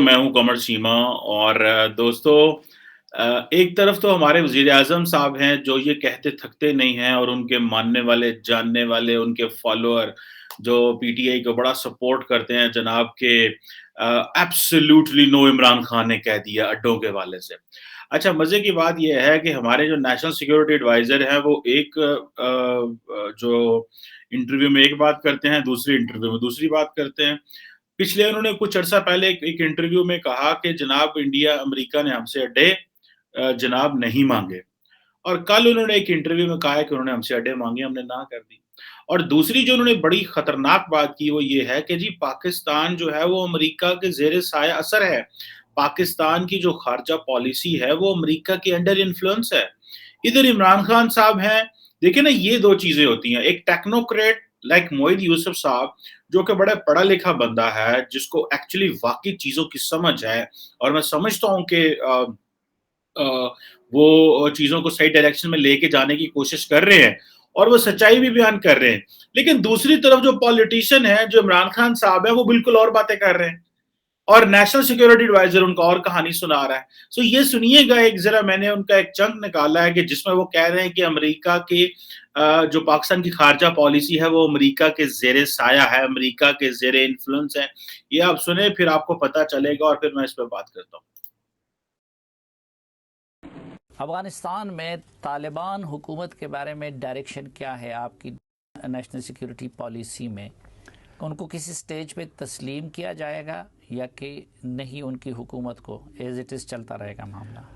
میں हूँ कमर चीमा और दोस्तों एक तरफ तो हमारे वज़ीर-ए-आज़म साहब हैं जो ये कहते थकते नहीं हैं और उनके मानने वाले, जानने वाले, उनके फॉलोअर जो पीटीआई को बड़ा सपोर्ट करते हैं जनाब के एब्सोल्यूटली नो इमरान खान ने कह दिया अड्डों के हवाले से। अच्छा मज़े की बात ये है कि हमारे जो नेशनल सिक्योरिटी एडवाइज़र हैं वो एक जो इंटरव्यू में एक बात करते हैं, दूसरी इंटरव्यू में दूसरी बात करते हैं। पिछले उन्होंने कुछ अरसा पहले एक इंटरव्यू में कहा कि जनाब इंडिया अमेरिका ने हमसे अड्डे जनाब नहीं मांगे और कल उन्होंने एक इंटरव्यू में कहा है कि उन्होंने हमसे अड्डे मांगे, हमने ना कर दी। और दूसरी जो उन्होंने बड़ी खतरनाक बात की वो ये है कि जी पाकिस्तान जो है वो अमेरिका के ज़ेरे साया असर है। पाकिस्तान की जो खारजा पॉलिसी है वो अमेरिका के अंडर इन्फ्लुएंस है। इधर इमरान खान साहब हैं, देखिए ना ये 2 चीज़ें होती हैं, एक टेक्नोक्रेट लाइक मोईद यूसुफ साहब जो कि बड़ा पढ़ा-लिखा बंदा है, जिसको एक्चुअली वाक़ई चीज़ों की समझ है और मैं समझता हूँ कि वो चीज़ों को सही डायरेक्शन में लेके जाने की कोशिश कर रहे हैं और वो सच्चाई भी बयान कर रहे हैं। लेकिन दूसरी तरफ जो पॉलिटिशियन है, जो इमरान खान साहब है, वो बिल्कुल और बातें कर रहे हैं और नेशनल सिक्योरिटी एडवाइज़र उनको और कहानी सुना रहा है। सो ये सुनिएगा एक ज़रा मैंने उनका एक चंक निकाला है कि जिसमें वो कह रहे हैं कि अमेरिका के जो पाकिस्तान की खारजा पॉलिसी है वो अमेरिका के ज़ेरे साया है, अमेरिका के ज़ेरे इन्फ्लुएंस है। ये आप सुने फिर आपको पता चलेगा और फिर मैं इस पे बात करता हूँ। अफगानिस्तान में तालिबान हुकूमत के बारे में डायरेक्शन क्या है आपकी नेशनल सिक्योरिटी पॉलिसी में? उनको किसी स्टेज पे तस्लीम किया जाएगा या कि नहीं, उनकी हुकूमत को एज इट इज़ चलता रहेगा मामला?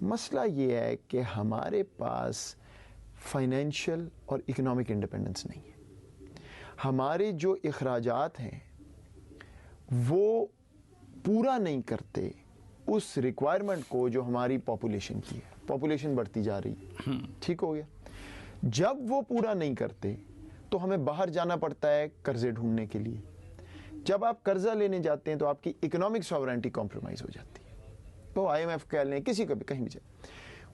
मसला ये है कि हमारे पास फाइनेंशियल और इकोनॉमिक इंडिपेंडेंस नहीं है। हमारे जो अखराजात हैं वो पूरा नहीं करते उस रिक्वायरमेंट को जो हमारी पॉपुलेशन की है। पॉपुलेशन बढ़ती जा रही है, ठीक हो गया। जब वो पूरा नहीं करते तो हमें बाहर जाना पड़ता है कर्जे ढूंढने के लिए। जब आप कर्जा लेने जाते हैं तो आपकी इकोनॉमिक सॉवरेंटी कॉम्प्रोमाइज़ हो जाती है। तो आईएमएफ कह लें, किसी का भी कहीं भी जाए,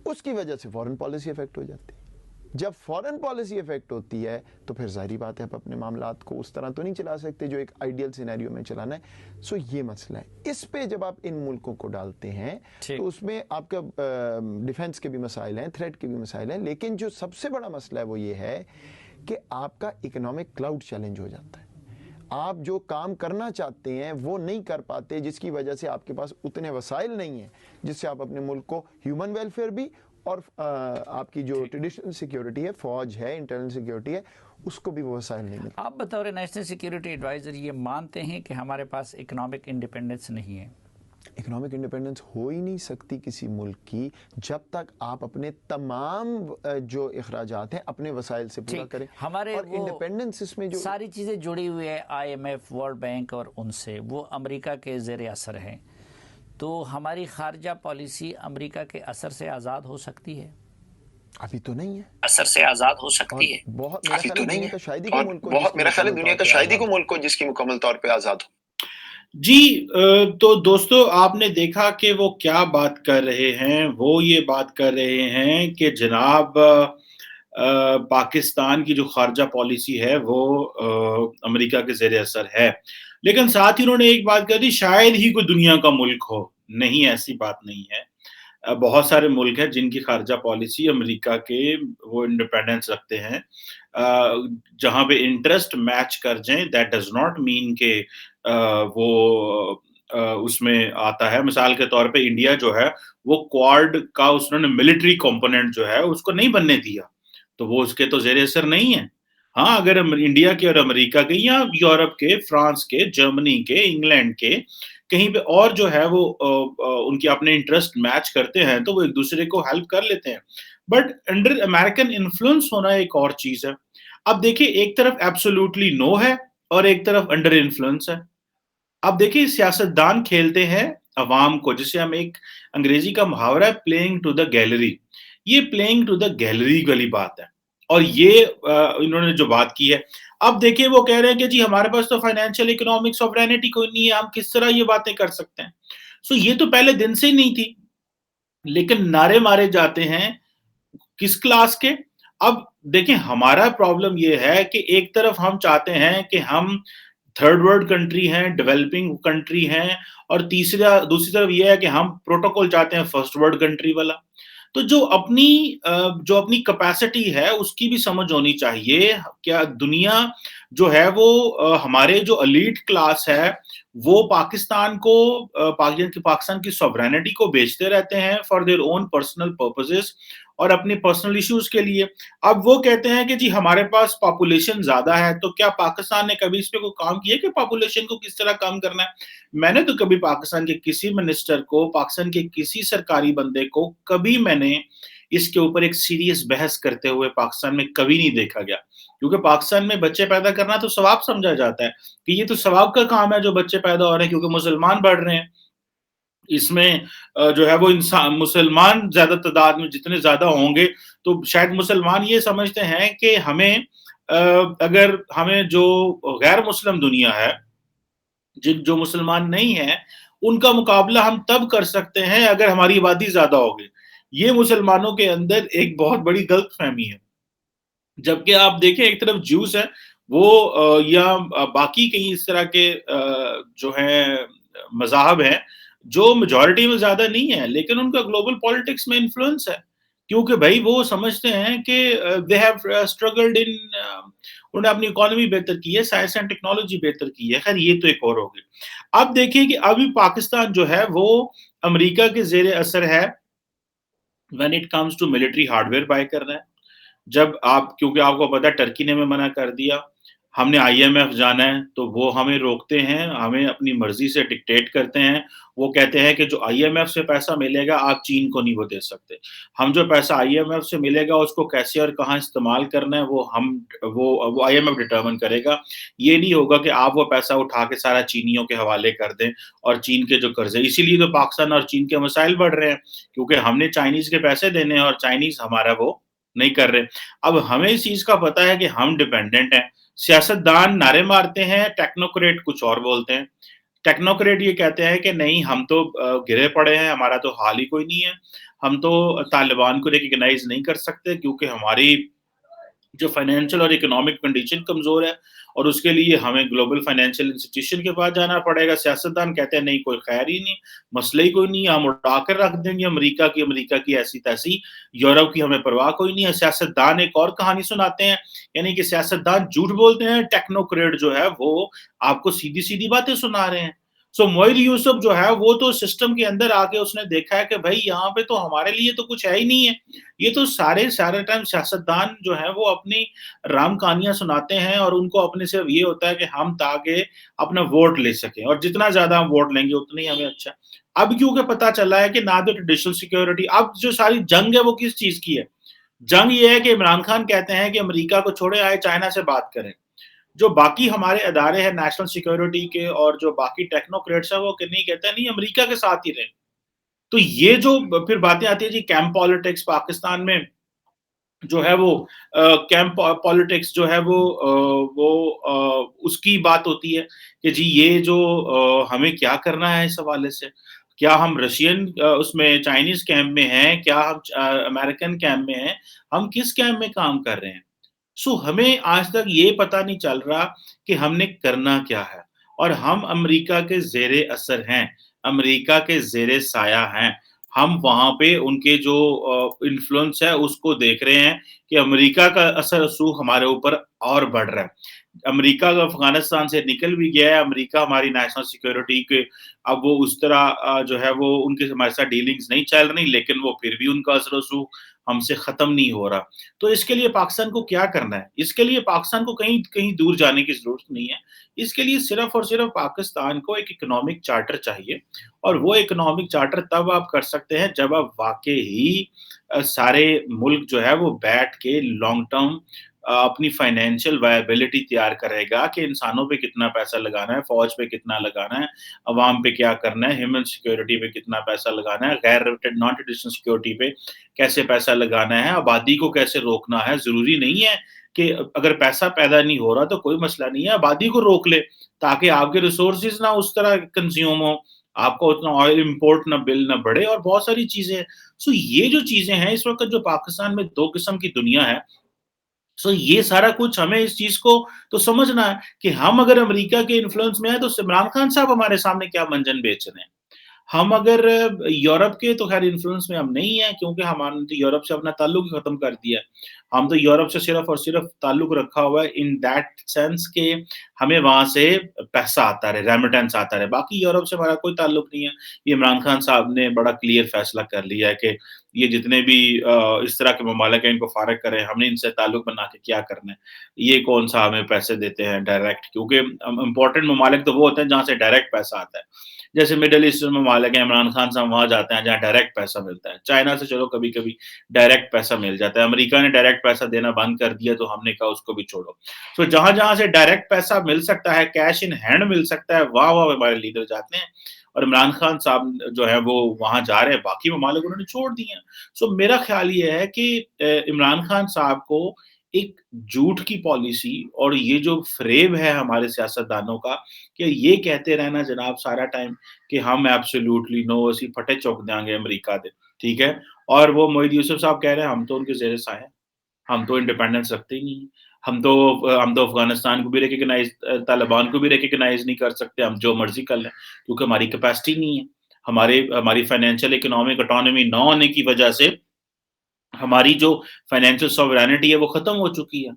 उसकी वजह से फॉरेन पॉलिसी इफेक्ट हो जाती है। जब फॉरेन पॉलिसी इफेक्ट होती है तो फिर जाहिर बात है आप अपने मामलात को उस तरह तो नहीं चला सकते जो एक आइडियल सिनेरियो में चलाना है। सो ये मसला है। इस पे जब आप इन मुल्कों को डालते हैं तो उसमें आपका डिफेंस के भी मसाइल हैं, थ्रेट के भी मसाइल हैं, लेकिन जो सबसे बड़ा मसला है वो ये है कि आपका इकोनॉमिक क्लाउड चैलेंज हो जाता है। आप जो काम करना चाहते हैं वो नहीं कर पाते, जिसकी वजह से आपके पास उतने वसाइल नहीं हैं जिससे आप अपने मुल्क को ह्यूमन वेलफेयर भी और आपकी जो ट्रेडिशनल सिक्योरिटी है, फौज है, इंटरनल सिक्योरिटी है, उसको भी वो वसाइल नहीं मिलते। आप बतौर नेशनल सिक्योरिटी एडवाइज़र ये मानते हैं कि हमारे पास इकोनॉमिक इंडिपेंडेंस नहीं है? इकोनॉमिक इंडिपेंडेंस हो ही नहीं सकती किसी मुल्क की जब तक आप अपने तमाम जो अखराजात हैं अपने वसाइल से पूरा करें। हमारे और इंडिपेंडेंस इसमें जो सारी चीज़ें जुड़ी हुई है, आईएमएफ, वर्ल्ड बैंक और उनसे, वो अमेरिका के ज़ेरे असर हैं। तो हमारी खारजा पॉलिसी अमेरिका के असर से आज़ाद हो सकती है? अभी तो नहीं है। असर से आज़ाद हो सकती है? बहुत मेरा ख्याल है दुनिया का शायद ही कोई मुल्क हो जिसकी मुकम्मल तौर पे आज़ाद हो। जी तो दोस्तों आपने देखा कि वो क्या बात कर रहे हैं, वो ये बात कर रहे हैं कि जनाब पाकिस्तान की जो खारजा पॉलिसी है वो अमेरिका के ज़ेरे असर है। लेकिन साथ ही उन्होंने एक बात कह दी, शायद ही कोई दुनिया का मुल्क हो। नहीं, ऐसी बात नहीं है। बहुत सारे मुल्क हैं जिनकी खारजा पॉलिसी अमेरिका के वो इंडिपेंडेंस रखते हैं। जहाँ पे इंटरेस्ट मैच कर जाएँ दैट डज़ नॉट मीन के वो उसमें आता है। मिसाल के तौर पे इंडिया जो है वो क्वाड का उसने मिलिट्री कंपोनेंट जो है उसको नहीं बनने दिया, तो वो उसके तो ज़ेरे असर नहीं है। हाँ, अगर इंडिया के और अमेरिका के या यूरोप के, फ्रांस के, जर्मनी के, इंग्लैंड के कहीं पे और जो है वो उनके अपने इंटरेस्ट मैच करते हैं तो वो एक दूसरे को हेल्प कर लेते हैं। बट अंडर अमेरिकन इन्फ्लुएंस होना एक और चीज़ है। अब देखिए एक तरफ एब्सोल्युटली नो है और एक तरफ अंडर इन्फ्लुएंस है। अब देखिए सियासतदान खेलते हैं अवाम को, जिसे हम एक अंग्रेजी का मुहावरा है प्लेइंग टू द गैलरी। ये प्लेइंग टू द गैलरी वाली बात है और ये इन्होंने जो बात की है। अब देखिए वो कह रहे हैं कि जी हमारे पास तो फाइनेंशियल इकोनॉमिक सॉवरेनिटी कोई नहीं है, हम किस तरह ये बातें कर सकते हैं। सो ये तो पहले दिन से ही नहीं थी, लेकिन नारे मारे जाते हैं किस क्लास के। अब देखिए हमारा प्रॉब्लम ये है कि एक तरफ हम चाहते हैं कि हम تھرڈ ورلڈ کنٹری ہیں، ڈیولپنگ کنٹری ہیں، اور دوسری طرف یہ ہے کہ ہم پروٹوکول چاہتے ہیں فرسٹ ورلڈ کنٹری والا. تو جو اپنی کیپیسٹی ہے اس کی بھی سمجھ ہونی چاہیے. کیا دنیا جو ہے وہ ہمارے جو الیٹ کلاس ہے وہ پاکستان کی سوورینٹی کو بیچتے رہتے ہیں for their own personal purposes اور اپنے پرسنل ایشوز کے لیے. اب وہ کہتے ہیں کہ جی ہمارے پاس پاپولیشن زیادہ ہے، تو کیا پاکستان نے کبھی اس پہ کوئی کام کیا کہ پاپولیشن کو کس طرح کم کرنا ہے؟ میں نے تو کبھی پاکستان کے کسی منسٹر کو، پاکستان کے کسی سرکاری بندے کو کبھی میں نے اس کے اوپر ایک سیریس بحث کرتے ہوئے پاکستان میں کبھی نہیں دیکھا گیا. کیونکہ پاکستان میں بچے پیدا کرنا تو ثواب سمجھا جاتا ہے کہ یہ تو ثواب کا کام ہے جو بچے پیدا ہو رہے ہیں، کیونکہ مسلمان بڑھ رہے ہیں. اس میں جو ہے وہ انسان مسلمان زیادہ تعداد میں جتنے زیادہ ہوں گے تو شاید مسلمان یہ سمجھتے ہیں کہ اگر ہمیں جو غیر مسلم دنیا ہے، جو مسلمان نہیں ہیں، ان کا مقابلہ ہم تب کر سکتے ہیں اگر ہماری آبادی زیادہ ہوگی. یہ مسلمانوں کے اندر ایک بہت بڑی غلط فہمی ہے. جبکہ آپ دیکھیں ایک طرف جوس ہے وہ یا باقی کئی اس طرح کے جو ہیں مذاہب ہیں جو میجورٹی میں زیادہ نہیں ہے، لیکن ان کا گلوبل پالیٹکس میں انفلوئنس ہے. کیونکہ بھائی وہ سمجھتے ہیں کہ دے ہیو اسٹرگلڈ انہوں نے اپنی اکانومی بہتر کی ہے، سائنس اینڈ ٹیکنالوجی بہتر کی ہے. خیر یہ تو ایک اور ہوگی. اب دیکھیں کہ ابھی پاکستان جو ہے وہ امریکہ کے زیر اثر ہے when it comes to military hardware buy کرنا ہے. کیونکہ آپ کو پتا ہے ٹرکی نے ہمیں منع کر دیا، ہم نے آئی ایم ایف جانا ہے تو وہ ہمیں روکتے ہیں، ہمیں اپنی مرضی سے ڈکٹیٹ کرتے ہیں. وہ کہتے ہیں کہ جو آئی ایم ایف سے پیسہ ملے گا آپ چین کو نہیں وہ دے سکتے. ہم جو پیسہ آئی ایم ایف سے ملے گا اس کو کیسے اور کہاں استعمال کرنا ہے وہ آئی ایم ایف ڈٹرمن کرے گا. یہ نہیں ہوگا کہ آپ وہ پیسہ اٹھا کے سارا چینیوں کے حوالے کر دیں اور چین کے جو قرضے. اسی لیے تو پاکستان اور چین کے مسائل بڑھ رہے ہیں، کیونکہ ہم نے چائنیز کے پیسے دینے ہیں اور چائنیز ہمارا وہ نہیں کر رہے. اب ہمیں اس چیز کا پتا ہے کہ ہم ڈیپینڈنٹ ہیں. سیاستدان نعرے مارتے ہیں، ٹیکنوکریٹ کچھ اور بولتے ہیں. ٹیکنوکریٹ یہ کہتے ہیں کہ نہیں ہم تو گرے پڑے ہیں، ہمارا تو حال ہی کوئی نہیں ہے، ہم تو طالبان کو ریکگنائز نہیں کر سکتے کیونکہ ہماری جو فائنینشیل اور اکنامک کنڈیشن کمزور ہے اور اس کے لیے ہمیں گلوبل فائنینشیل انسٹیٹیوشن کے پاس جانا پڑے گا. سیاستدان کہتے ہیں نہیں کوئی خیر ہی نہیں، مسئلہ ہی کوئی نہیں، ہم اٹھا کر رکھ دیں گے امریکہ کی ایسی تیسی، یورپ کی ہمیں پرواہ کوئی نہیں ہے. سیاستدان ایک اور کہانی سناتے ہیں، یعنی کہ سیاستدان جھوٹ بولتے ہیں، ٹیکنوکریٹ جو ہے وہ آپ کو سیدھی سیدھی باتیں سنا رہے ہیں. سو موئر یوسف جو ہے وہ تو سسٹم کے اندر آ کے اس نے دیکھا ہے کہ بھائی یہاں پہ تو ہمارے لیے تو کچھ ہے ہی نہیں ہے. یہ تو سارے ٹائم سیاستدان جو ہے وہ اپنی رام کہانیاں سناتے ہیں اور ان کو اپنے صرف یہ ہوتا ہے کہ ہم تاکہ اپنا ووٹ لے سکیں، اور جتنا زیادہ ہم ووٹ لیں گے اتنا ہی ہمیں اچھا. اب کیونکہ پتا چلا ہے کہ نہ تو ٹریڈیشنل سیکیورٹی، اب جو ساری جنگ ہے وہ کس چیز کی ہے؟ جنگ یہ ہے کہ عمران خان کہتے ہیں کہ امریکہ کو چھوڑے آئے چائنا سے بات کریں. جو باقی ہمارے ادارے ہیں نیشنل سیکیورٹی کے اور جو باقی ٹیکنوکریٹس ہیں وہ نہیں کہتے ہیں نہیں امریکہ کے ساتھ ہی رہیں. تو یہ جو پھر باتیں آتی ہیں جی کیمپ پالیٹکس پاکستان میں جو ہے وہ کیمپ پالیٹکس جو ہے وہ اس کی بات ہوتی ہے کہ جی یہ جو ہمیں کیا کرنا ہے اس حوالے سے، کیا ہم رشین اس میں چائنیز کیمپ میں ہیں، کیا ہم امریکن کیمپ میں ہیں، ہم کس کیمپ میں کام کر رہے ہیں. سو ہمیں آج تک یہ پتہ نہیں چل رہا کہ ہم نے کرنا کیا ہے، اور ہم امریکہ کے زیر اثر ہیں، امریکہ کے زیر سایہ ہیں. ہم وہاں پہ ان کے جو انفلوئنس ہے اس کو دیکھ رہے ہیں کہ امریکہ کا اثر رسوخ ہمارے اوپر اور بڑھ رہا ہے. امریکہ افغانستان سے نکل بھی گیا ہے، امریکہ ہماری نیشنل سیکیورٹی کے اب وہ اس طرح جو ہے وہ ان کے ہمارے ساتھ ڈیلنگز نہیں چل رہی، لیکن وہ پھر بھی ان کا اثر رسوخ ہم سے ختم نہیں ہو رہا. تو اس کے لیے پاکستان کو کیا کرنا ہے؟ اس کے لیے پاکستان کو کہیں دور جانے کی ضرورت نہیں ہے. اس کے لیے صرف اور صرف پاکستان کو ایک اکنامک چارٹر چاہیے، اور وہ اکنامک چارٹر تب آپ کر سکتے ہیں جب آپ واقعی سارے ملک جو ہے وہ بیٹھ کے لانگ ٹرم اپنی فائنینشیل وائبلٹی تیار کرے گا کہ انسانوں پہ کتنا پیسہ لگانا ہے، فوج پہ کتنا لگانا ہے، عوام پہ کیا کرنا ہے، ہیومن سیکیورٹی پہ کتنا پیسہ لگانا ہے، غیر نان ٹریڈیشنل سیکیورٹی پہ کیسے پیسہ لگانا ہے، آبادی کو کیسے روکنا ہے. ضروری نہیں ہے کہ اگر پیسہ پیدا نہیں ہو رہا تو کوئی مسئلہ نہیں ہے، آبادی کو روک لے تاکہ آپ کے ریسورسز نہ اس طرح کنزیوم ہو، آپ کو اتنا آئل امپورٹ نہ بل نہ بڑھے، اور بہت ساری چیزیں ہیں. سو یہ جو چیزیں ہیں اس وقت جو پاکستان میں دو قسم کی دنیا ہے. सो ये सारा कुछ हमें इस चीज को तो समझना है कि हम अगर अमेरिका के इन्फ्लुएंस में हैं तो इमरान खान साहब हमारे सामने क्या मंजन बेच रहे हैं। हम अगर यूरोप के तो खैर इन्फ्लुएंस में हम नहीं हैं, क्योंकि हमने तो यूरोप से अपना ताल्लुक ही खत्म कर दिया है। हम तो यूरोप से सिर्फ और सिर्फ ताल्लुक रखा हुआ है इन दैट सेंस कि हमें वहाँ से पैसा आता रहे, रेमिटेंस आता रहे। बाकी यूरोप से हमारा कोई ताल्लुक नहीं है। ये इमरान खान साहब ने बड़ा क्लियर फैसला कर लिया है कि ये जितने भी इस तरह के ममालिक हैं इनको फारिग करें, हमने इनसे ताल्लुक बना के क्या करना है। ये कौन-सा हमें पैसे देते हैं डायरेक्ट, क्योंकि इम्पोर्टेंट ममालिक तो वो होते हैं जहाँ से डायरेक्ट पैसा आता है। जैसे मिडल ईस्टर्न ममालिक हैं, इमरान खान साहब वहाँ जाते हैं जहाँ डायरेक्ट पैसा मिलता है। चाइना से चलो कभी-कभी डायरेक्ट पैसा मिल जाता है। अमेरिका ने डायरेक्ट पैसा देना बंद कर दिया तो हमने कहा उसको भी छोड़ो। सो जहाँ-जहाँ से डायरेक्ट पैसा मिल सकता है, कैश इन हैंड मिल सकता है, वहाँ-वहाँ हमारे लीडर जाते हैं और इमरान खान साहब जो है वो वहाँ जा रहे हैं, बाकी ममालिक उन्होंने छोड़ दिए हैं। सो मेरा ख्याल ये है कि इमरान खान साहब को एक झूठ की पॉलिसी और ये जो फ़रेब है हमारे सियासतदानों का कि ये कहते रहना जनाब सारा टाइम कि हम एब्सोल्यूटली नो असी फटे चुक देंगे अमेरिका दे, ठीक है? और वो मोईद यूसुफ साहब कह रहे हैं हम तो उनके ज़ेरे साए हैं, हम तो इंडिपेंडेंस रखते ही नहीं हैं। हम तो अफ़गानिस्तान को भी तालिबान को भी रिकॉग्नाइज़ नहीं कर सकते, हम जो मर्ज़ी कर लें, क्योंकि हमारी कैपेसिटी नहीं है। हमारी फाइनेंशियल इकोनॉमिक ऑटोनॉमी ना होने की वजह से हमारी जो फाइनेंशियल सॉवरेनिटी है वो खत्म हो चुकी है।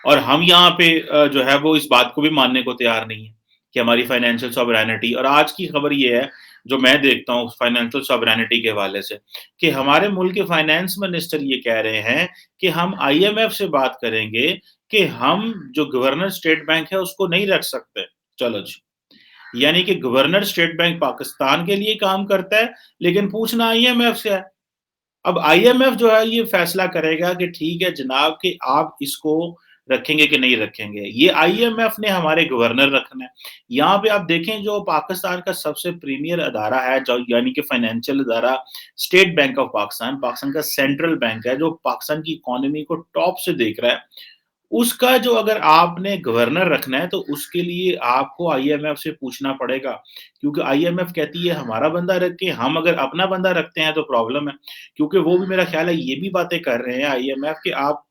और हम यहाँ पे जो है वो इस बात को भी मानने को तैयार नहीं है कि हमारी फाइनेंशियल सॉवरेनिटी, और आज की खबर ये है जो मैं देखता हूँ फाइनेंशियल सॉवरेनिटी के हवाले से कि हमारे मुल्क के फाइनेंस मिनिस्टर ये कह रहे हैं कि हम आईएमएफ से बात करेंगे कि हम जो गवर्नर स्टेट बैंक है उसको नहीं रख सकते। चलो जी, यानी कि गवर्नर स्टेट बैंक पाकिस्तान के लिए काम करता है लेकिन पूछना आईएमएफ से है। अब आईएमएफ जो है ये फैसला करेगा कि ठीक है जनाब कि आप इसको रखेंगे कि नहीं रखेंगे। ये आईएमएफ ने हमारे गवर्नर रखना है। यहाँ पे आप देखें जो पाकिस्तान का सबसे प्रीमियर अदारा है जो यानी कि फाइनेंशियल अदारा State Bank of Pakistan, Pakistan का सेंट्रल बैंक है जो पाकिस्तान की इकोनॉमी को टॉप से देख रहा है। उसका जो अगर आपने गवर्नर रखना है तो उसके लिए आपको आईएमएफ से पूछना पड़ेगा, क्योंकि आईएमएफ कहती है हमारा बंदा रख के, हम अगर अपना बंदा रखते हैं तो प्रॉब्लम है। क्योंकि वो भी मेरा ख्याल है ये भी बातें कर रहे हैं आईएमएफ कि आप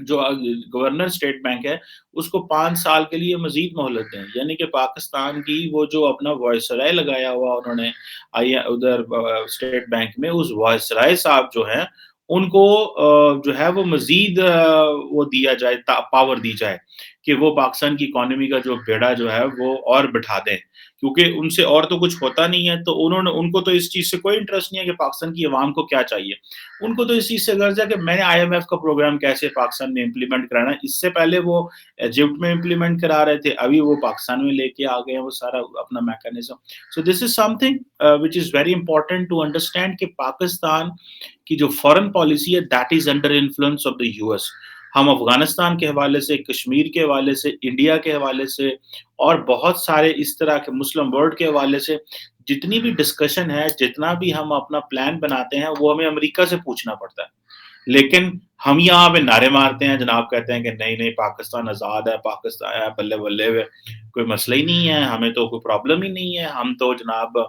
जो गवर्नर स्टेट बैंक है उसको 5 साल के लिए मज़ीद मोहलत दें। यानी कि पाकिस्तान की वो जो अपना वायसराय लगाया हुआ उन्होंने उधर स्टेट बैंक में, उस वायसराय साहब जो हैं उनको जो है वो मज़ीद वो दिया जाए पावर दी जाए कि वो पाकिस्तान की इकोनॉमी का जो बेड़ा जो है वो और बिठा दें। क्योंकि उनसे और तो कुछ होता नहीं है, तो उनको तो इस चीज़ से कोई इंटरेस्ट नहीं है कि पाकिस्तान की अवाम को क्या चाहिए। उनको तो इस चीज़ से गर्ज है कि मैंने आईएमएफ का प्रोग्राम कैसे पाकिस्तान में इम्प्लीमेंट कराना है। इससे पहले वो इजिप्ट में इम्प्लीमेंट करा रहे थे, अभी वो पाकिस्तान में लेके आ गए हैं वो सारा अपना mechanism. So this is something which is very important to understand कि पाकिस्तान की जो फॉरेन पॉलिसी है that is under influence of the US. हम अफ़गानिस्तान के हवाले से, कश्मीर के हवाले से, इंडिया के हवाले से और बहुत सारे इस तरह के मुस्लिम वर्ल्ड के हवाले से जितनी भी डिस्कशन है, जितना भी हम अपना प्लान बनाते हैं, वो हमें अमेरिका से पूछना पड़ता है। लेकिन हम यहाँ पे नारे मारते हैं, जनाब कहते हैं कि नहीं-नहीं पाकिस्तान आज़ाद है, पाकिस्तान है, बल्ले-बल्ले वे कोई मसला ही नहीं है, हमें तो कोई प्रॉब्लम ही नहीं है। हम तो जनाब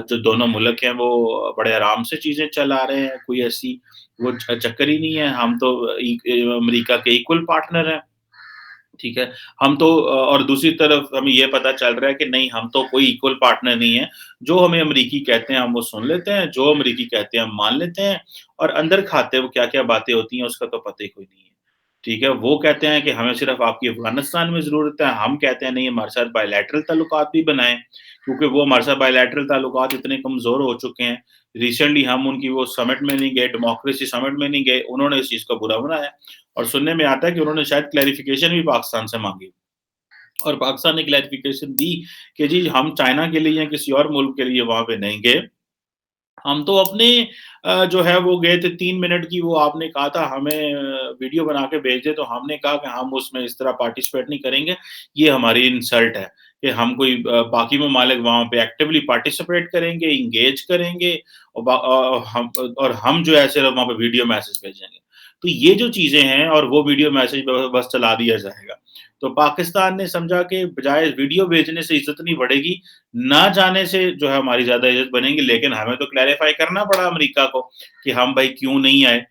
जो दोनों मुल्क हैं वो बड़े आराम से चीज़ें चला रहे हैं, कोई ऐसी वो चक्कर ही नहीं है। हम तो अमेरिका के इक्वल पार्टनर हैं। ठीक है। हम तो और दूसरी तरफ हमें ये पता चल रहा है कि नहीं हम तो कोई इक्वल पार्टनर नहीं है। जो हमें अमरीकी कहते हैं हम वो सुन लेते हैं, जो अमरीकी कहते हैं हम मान लेते हैं और अंदर खाते वो क्या-क्या बातें होती हैं उसका तो पता ही कोई नहीं है। ठीक है? वो कहते हैं कि हमें सिर्फ़ आपकी अफ़गानिस्तान में ज़रूरत है, हम कहते हैं नहीं हमारे साथ बायलैटरल ताल्लुकात भी बनाएँ, क्योंकि वो हमारे साथ बायलैटरल ताल्लुकात इतने कमज़ोर हो चुके हैं। रिसेंटली हम उनकी वो समिट में नहीं गए, डेमोक्रेसी समिट में नहीं गए, उन्होंने इस चीज़ को बुरा बनाया। और सुनने में आता है कि उन्होंने शायद क्लैरिफ़िकेशन भी पाकिस्तान से माँगी और पाकिस्तान ने क्लैरिफ़िकेशन दी कि जी हम चाइना के लिए या किसी और मुल्क के लिए वहाँ पे नहीं गए। हम तो अपने जो है वो गए थे 3 मिनट की वो आपने कहा था हमें वीडियो बना के भेज दें, तो हमने कहा कि हम उसमें इस तरह पार्टिसिपेट नहीं करेंगे, ये हमारी इंसल्ट है कि हम कोई बाकी ममालिक वहाँ पे एक्टिवली पार्टिसिपेट करेंगे, एंगेज करेंगे और हम जो है सिर्फ वहाँ पे वीडियो मैसेज भेजेंगे। तो ये जो चीज़ें हैं और वो वीडियो मैसेज बस चला दिया जाएगा। तो पाकिस्तान ने समझा कि बजाय वीडियो भेजने से इज़्ज़त नहीं बढ़ेगी, ना जाने से जो है हमारी ज़्यादा इज़्ज़त बनेगी, लेकिन हमें तो क्लैरिफ़ाई करना पड़ा अमेरिका को कि हम भाई क्यों नहीं आए।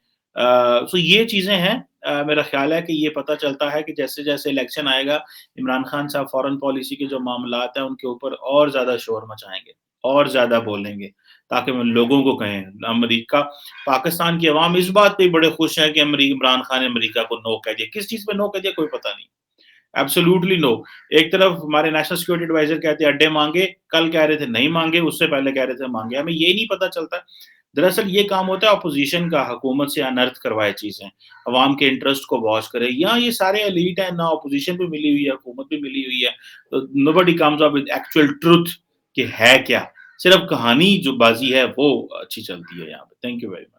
سو یہ چیزیں ہیں. میرا خیال ہے کہ یہ پتہ چلتا ہے کہ جیسے جیسے الیکشن آئے گا عمران خان صاحب فارن پالیسی کے جو معاملات ہیں ان کے اوپر اور زیادہ شور مچائیں گے اور زیادہ بولیں گے تاکہ وہ لوگوں کو کہیں. امریکہ پاکستان کی عوام اس بات پہ بڑے خوش ہیں کہ عمران خان نے امریکہ کو نو کہہ دیا. کس چیز پہ نو کہہ دیا کوئی پتہ نہیں. ایبسولوٹلی نو. ایک طرف ہمارے نیشنل سیکورٹی ایڈوائزر کہتے ہیں اڈے مانگے, کل کہہ رہے تھے نہیں مانگے, اس سے پہلے کہہ رہے تھے مانگے. ہمیں یہ نہیں پتہ چلتا. دراصل یہ کام ہوتا ہے اپوزیشن کا, حکومت سے انرتھ کروائے چیزیں, عوام کے انٹرسٹ کو واش کرے. یہاں یہ سارے ایلیٹ ہیں, نہ اپوزیشن بھی ملی ہوئی ہے, حکومت بھی ملی ہوئی ہے. Nobody comes up with actual truth کہ ہے کیا. صرف کہانی جو بازی ہے وہ اچھی چلتی ہے یہاں پہ. Thank you very much.